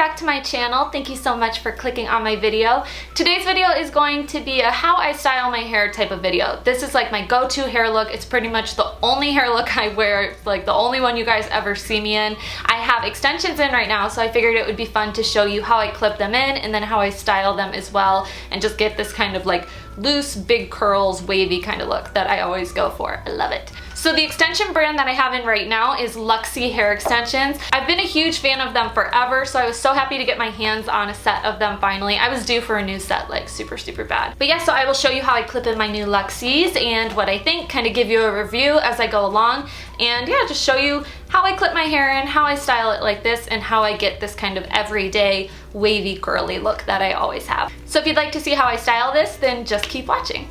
back to my channel. Thank you so much for clicking on my video. Today's video is going to be a how I style my hair type of video. This is like my go-to hair look. It's pretty much the only hair look I wear. It's like the only one you guys ever see me in. I have extensions in right now, so I figured it would be fun to show you how I clip them in and then how I style them as well, and just get this kind of like loose, big curls, wavy kind of look that I always go for. I love it. So the extension brand that I have in right now is Luxy Hair Extensions. I've been a huge fan of them forever, so I was so happy to get my hands on a set of them finally. I was due for a new set like super bad. But yeah, so I will show you how I clip in my new Luxys and what I think, kind of give you a review as I go along, and yeah, just show you how I clip my hair in, how I style it like this, and how I get this kind of everyday wavy curly look that I always have. So if you'd like to see how I style this, then just keep watching.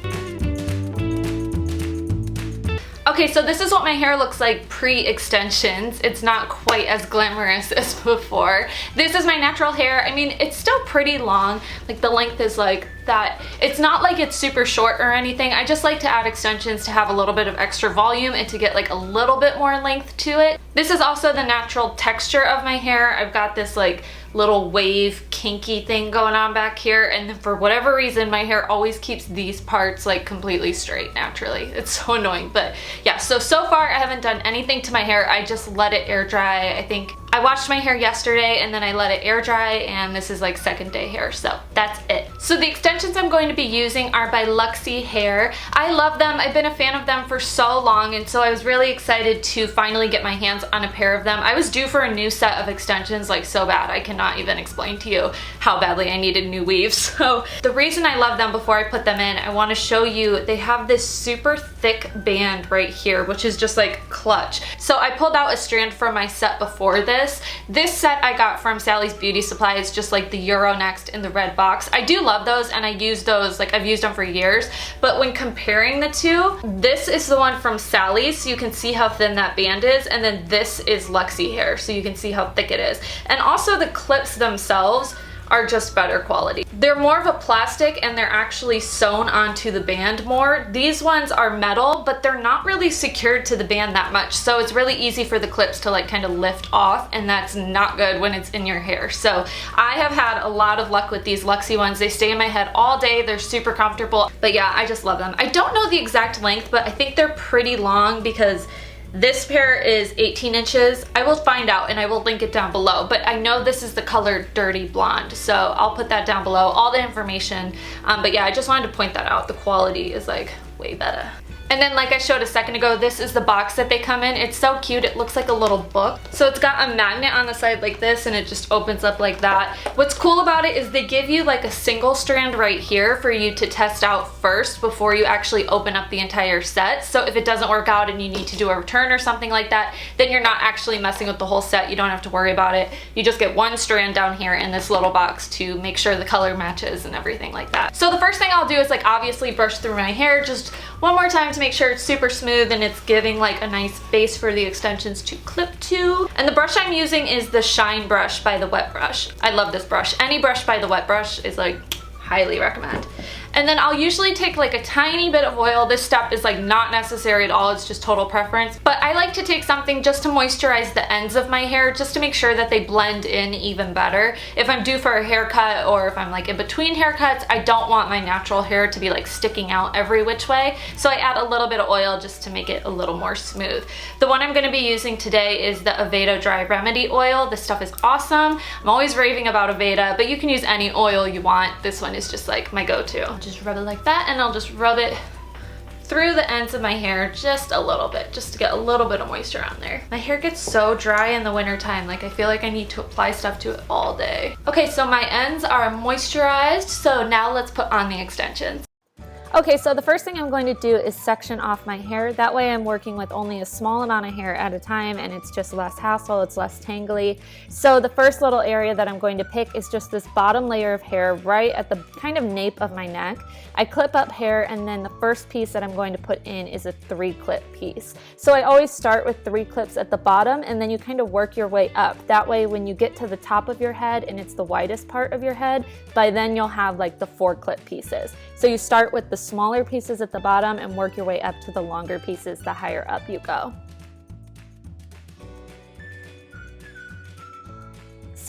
Okay, so this is what my hair looks like pre-extensions. It's not quite as glamorous as before. This is my natural hair. I mean, it's still pretty long. Like the length is like that. It's not like it's super short or anything. I just like to add extensions to have a little bit of extra volume and to get like a little bit more length to it. This is also the natural texture of my hair. I've got this like little wave kinky thing going on back here, and for whatever reason my hair always keeps these parts like completely straight naturally. It's so annoying. But yeah, so far I haven't done anything to my hair. I just let it air dry. I think I washed my hair yesterday and then I let it air dry, and this is like second day hair, so that's it. So the extensions I'm going to be using are by Luxy Hair. I love them. I've been a fan of them for so long, and so I was really excited to finally get my hands on a pair of them. I was due for a new set of extensions like so bad. I cannot even explain to you how badly I needed new weaves. So the reason I love them, before I put them in, I want to show you they have this super thick band right here, which is just like clutch. So I pulled out a strand from my set before this. This set I got from Sally's Beauty Supply. It's just like the Euro Next in the red box. I do love those, and I use those, like I've used them for years, but when comparing the two, this is the one from Sally's, so you can see how thin that band is, and then this is Luxy Hair, so you can see how thick it is. And also the clips themselves are just better quality. They're more of a plastic and they're actually sewn onto the band more. These ones are metal, but they're not really secured to the band that much, so it's really easy for the clips to like kind of lift off, and that's not good when it's in your hair. So I have had a lot of luck with these Luxy ones. They stay in my head all day. They're super comfortable, but yeah, I just love them. I don't know the exact length, but I think they're pretty long because this pair is 18 inches. I will find out and I will link it down below, but I know this is the color Dirty Blonde, so I'll put that down below, all the information. But yeah, I just wanted to point that out. The quality is like way better. And then like I showed a second ago, this is the box that they come in. It's so cute. It looks like a little book. So it's got a magnet on the side like this, and it just opens up like that. What's cool about it is they give you like a single strand right here for you to test out first before you actually open up the entire set. So if it doesn't work out and you need to do a return or something like that, then you're not actually messing with the whole set. You don't have to worry about it. You just get one strand down here in this little box to make sure the color matches and everything like that. So the first thing I'll do is like obviously brush through my hair just one more time to make sure it's super smooth and it's giving like a nice base for the extensions to clip to. And the brush I'm using is the Shine brush by the Wet Brush. I love this brush. Any brush by the Wet Brush is like highly recommend. And then I'll usually take like a tiny bit of oil. This step is like not necessary at all, it's just total preference. But I like to take something just to moisturize the ends of my hair, just to make sure that they blend in even better. If I'm due for a haircut or if I'm like in between haircuts, I don't want my natural hair to be like sticking out every which way. So I add a little bit of oil just to make it a little more smooth. The one I'm gonna be using today is the Aveda Dry Remedy oil. This stuff is awesome. I'm always raving about Aveda, but you can use any oil you want. This one is just like my go-to. Just rub it like that, and I'll just rub it through the ends of my hair just a little bit, just to get a little bit of moisture on there. My hair gets so dry in the winter time, like I feel like I need to apply stuff to it all day. Okay, so my ends are moisturized, so now let's put on the extensions. Okay, so the first thing I'm going to do is section off my hair. That way I'm working with only a small amount of hair at a time, and it's just less hassle, it's less tangly. So the first little area that I'm going to pick is just this bottom layer of hair right at the kind of nape of my neck. I clip up hair, and then the first piece that I'm going to put in is a 3-clip piece. So I always start with 3 clips at the bottom, and then you kind of work your way up. That way when you get to the top of your head and it's the widest part of your head, by then you'll have like the 4-clip pieces. So you start with the smaller pieces at the bottom and work your way up to the longer pieces the higher up you go.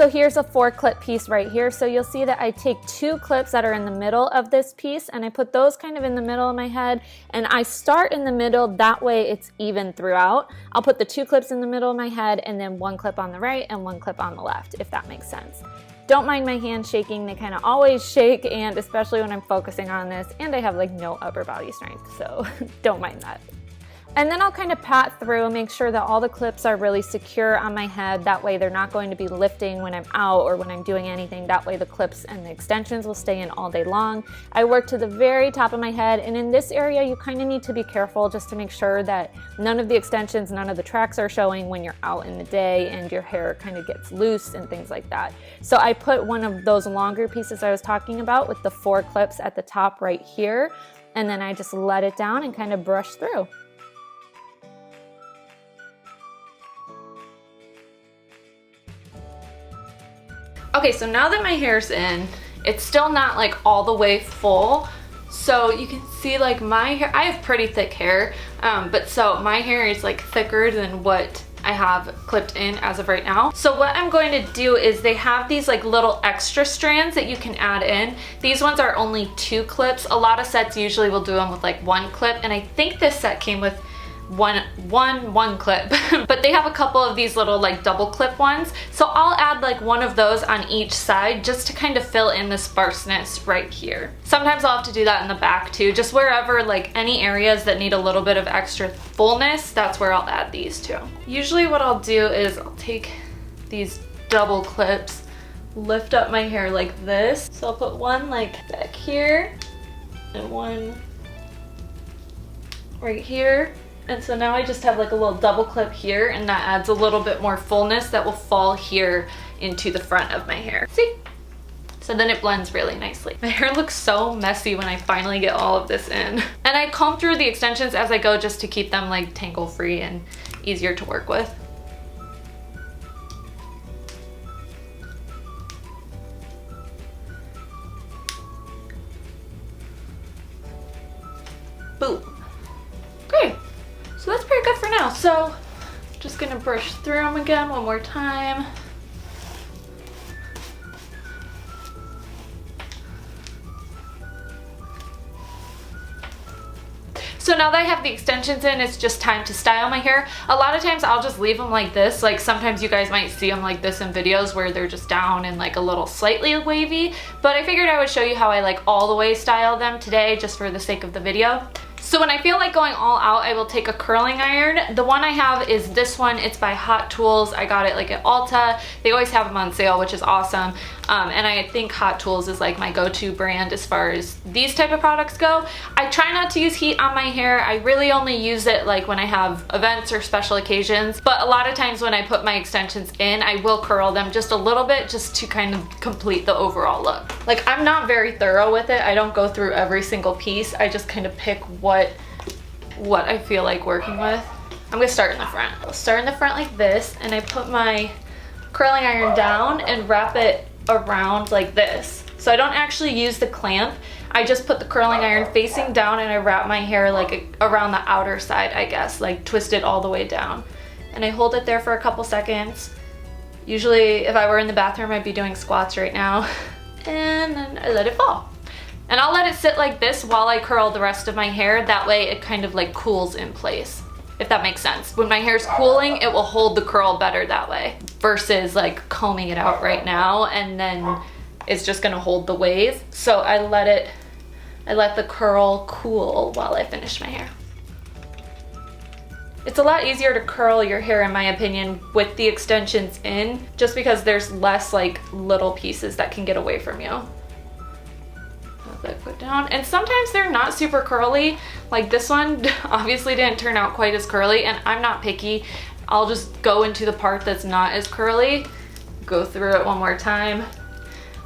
So here's a 4-clip piece right here. So you'll see that I take 2 clips that are in the middle of this piece and I put those kind of in the middle of my head, and I start in the middle, that way it's even throughout. I'll put the 2 clips in the middle of my head and then 1 clip on the right and 1 clip on the left, if that makes sense. Don't mind my hands shaking, they kind of always shake, and especially when I'm focusing on this, and I have like no upper body strength, so don't mind that. And then I'll kind of pat through, make sure that all the clips are really secure on my head. That way they're not going to be lifting when I'm out or when I'm doing anything. That way the clips and the extensions will stay in all day long. I work to the very top of my head, and in this area you kind of need to be careful just to make sure that none of the extensions, none of the tracks are showing when you're out in the day and your hair kind of gets loose and things like that. So I put one of those longer pieces I was talking about with the 4 clips at the top right here, and then I just let it down and kind of brush through. Okay, so now that my hair's in, it's still not like all the way full. So you can see like my hair, I have pretty thick hair, but so my hair is like thicker than what I have clipped in as of right now. So what I'm going to do is they have these like little extra strands that you can add in. These ones are only 2 clips. A lot of sets usually will do them with like 1 clip, and I think this set came with one clip but they have a couple of these little like double clip ones, so I'll add like one of those on each side just to kind of fill in the sparseness right here. Sometimes I'll have to do that in the back too, just wherever like any areas that need a little bit of extra fullness, that's where I'll add these to. Usually what I'll do is I'll take these double clips, lift up my hair like this, so I'll put one like back here and one right here. And so now I just have like a little double clip here, and that adds a little bit more fullness that will fall here into the front of my hair. See? So then it blends really nicely. My hair looks so messy when I finally get all of this in. And I comb through the extensions as I go just to keep them like tangle free and easier to work with. Boom. Great. So that's pretty good for now. So just gonna brush through them again one more time. So now that I have the extensions in, it's just time to style my hair. A lot of times I'll just leave them like this. Like sometimes you guys might see them like this in videos where they're just down and like a little slightly wavy, but I figured I would show you how I like all the way style them today just for the sake of the video. So when I feel like going all out, I will take a curling iron. The one I have is this one. It's by Hot Tools. I got it like at Ulta. They always have them on sale, which is awesome. And I think Hot Tools is like my go-to brand as far as these type of products go. I try not to use heat on my hair. I really only use it like when I have events or special occasions. But a lot of times when I put my extensions in, I will curl them just a little bit just to kind of complete the overall look. Like I'm not very thorough with it. I don't go through every single piece. I just kind of pick what I feel like working with. I'm gonna start in the front. I'll start in the front like this, and I put my curling iron down and wrap it around like this. So I don't actually use the clamp. I just put the curling iron facing down and I wrap my hair like around the outer side, I guess, like twist it all the way down. And I hold it there for a couple seconds. Usually if I were in the bathroom, I'd be doing squats right now. And then I let it fall. And I'll let it sit like this while I curl the rest of my hair. That way it kind of like cools in place, if that makes sense. When my hair's cooling, it will hold the curl better that way versus like combing it out right now and then it's just gonna hold the wave. So I let the curl cool while I finish my hair. It's a lot easier to curl your hair, in my opinion, with the extensions in, just because there's less like little pieces that can get away from you. That put down, and sometimes they're not super curly. Like this one obviously didn't turn out quite as curly, and I'm not picky. I'll just go into the part that's not as curly, go through it one more time.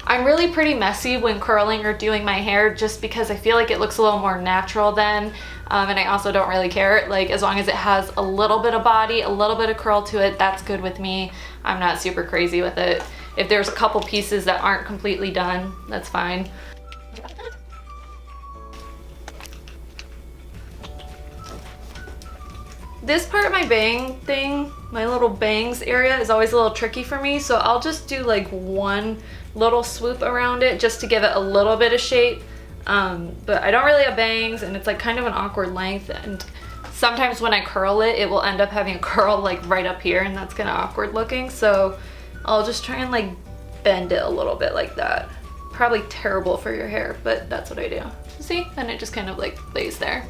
I'm really pretty messy when curling or doing my hair just because I feel like it looks a little more natural then, and I also don't really care. Like as long as it has a little bit of body, a little bit of curl to it, that's good with me. I'm not super crazy with it. If there's a couple pieces that aren't completely done, that's fine. This part of my bang thing, my little bangs area, is always a little tricky for me, so I'll just do like one little swoop around it just to give it a little bit of shape. But I don't really have bangs, and it's like kind of an awkward length, and sometimes when I curl it, it will end up having a curl like right up here, and that's kind of awkward looking, so I'll just try and like bend it a little bit like that. Probably terrible for your hair, but that's what I do. See? Then it just kind of like lays there.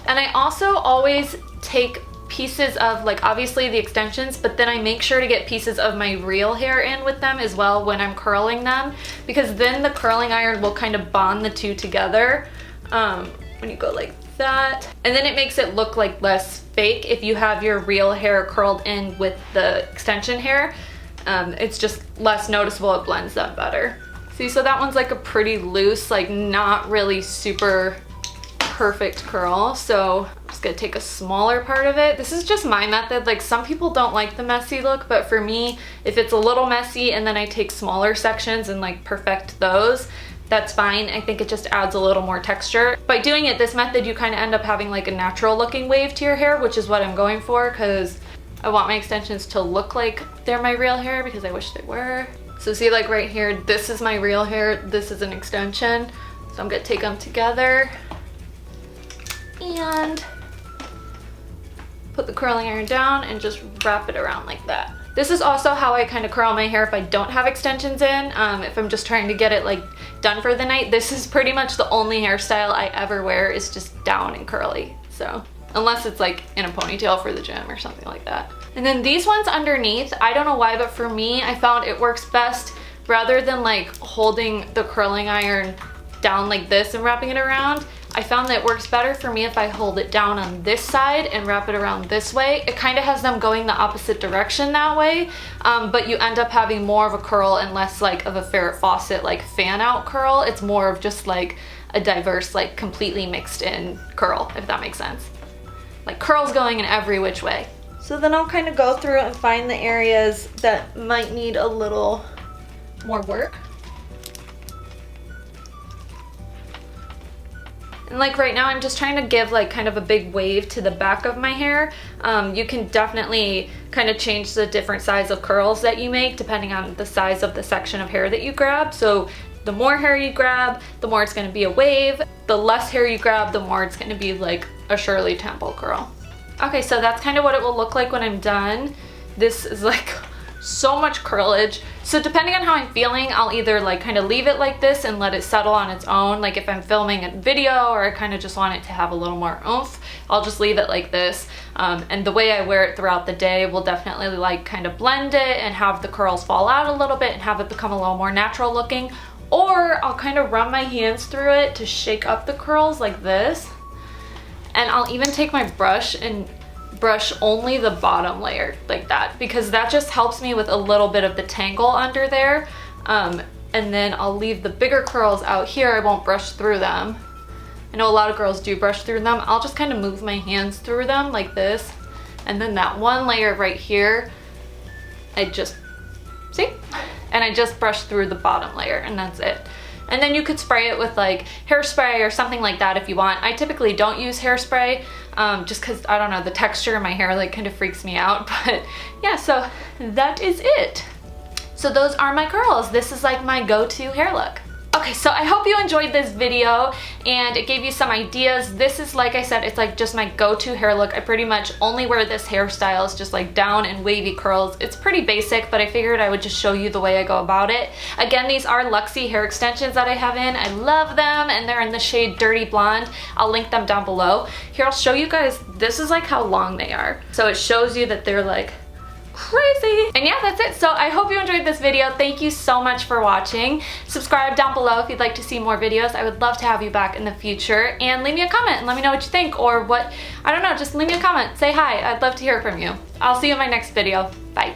And I also always take pieces of, like, obviously the extensions, but then I make sure to get pieces of my real hair in with them as well when I'm curling them, because then the curling iron will kind of bond the two together when you go like that. And then it makes it look like less fake if you have your real hair curled in with the extension hair. It's just less noticeable, it blends them better. See, so that one's like a pretty loose, like not really super perfect curl, so I'm just gonna take a smaller part of it. This is just my method. Like, some people don't like the messy look, but for me, if it's a little messy and then I take smaller sections and like perfect those, that's fine. I think it just adds a little more texture. By doing it this method, you kind of end up having like a natural looking wave to your hair, which is what I'm going for, because I want my extensions to look like they're my real hair, because I wish they were. So see, like right here, this is my real hair, this is an extension. So I'm gonna take them together and put the curling iron down and just wrap it around like that. This is also how I kind of curl my hair if I don't have extensions in. If I'm just trying to get it like done for the night, this is pretty much the only hairstyle I ever wear, is just down and curly. So unless it's like in a ponytail for the gym or something like that. And then these ones underneath, I don't know why, but for me, I found it works best rather than like holding the curling iron down like this and wrapping it around. I found that it works better for me if I hold it down on this side and wrap it around this way. It kind of has them going the opposite direction that way, but you end up having more of a curl and less like of a Farrah Fawcett like fan out curl. It's more of just like a diverse, like completely mixed in curl, if that makes sense. Like curls going in every which way. So then I'll kind of go through and find the areas that might need a little more work. And like right now, I'm just trying to give like kind of a big wave to the back of my hair. You can definitely kind of change the different size of curls that you make depending on the size of the section of hair that you grab. So the more hair you grab, the more it's going to be a wave. The less hair you grab, the more it's going to be like a Shirley Temple curl. Okay, so that's kind of what it will look like when I'm done. This is like so much curlage. So depending on how I'm feeling, I'll either like kind of leave it like this and let it settle on its own. Like if I'm filming a video or I kind of just want it to have a little more oomph, I'll just leave it like this. And the way I wear it throughout the day will definitely like kind of blend it and have the curls fall out a little bit and have it become a little more natural looking. Or I'll kind of run my hands through it to shake up the curls like this. And I'll even take my brush and brush only the bottom layer like that, because that just helps me with a little bit of the tangle under there. And then I'll leave the bigger curls out here. I won't brush through them. I know a lot of girls do brush through them. I'll just kind of move my hands through them like this. And then that one layer right here, I just, see? And I just brush through the bottom layer, and that's it. And then you could spray it with like hairspray or something like that if you want. I typically don't use hairspray just because, I don't know, the texture of my hair like kind of freaks me out. But yeah, so that is it. So those are my curls. This is like my go-to hair look. Okay, so I hope you enjoyed this video and it gave you some ideas. This is, like I said, it's like just my go-to hair look. I pretty much only wear this hairstyle. It's just like down and wavy curls. It's pretty basic, but I figured I would just show you the way I go about it. Again, these are Luxy hair extensions that I have in. I love them, and they're in the shade Dirty Blonde. I'll link them down below. Here, I'll show you guys, this is like how long they are. So it shows you that they're like crazy. And yeah, that's it. So I hope you enjoyed this video. Thank you so much for watching. Subscribe down below if you'd like to see more videos. I would love to have you back in the future, and leave me a comment and let me know what you think, or what, I don't know, just leave me a comment. Say hi. I'd love to hear from you. I'll see you in my next video. Bye.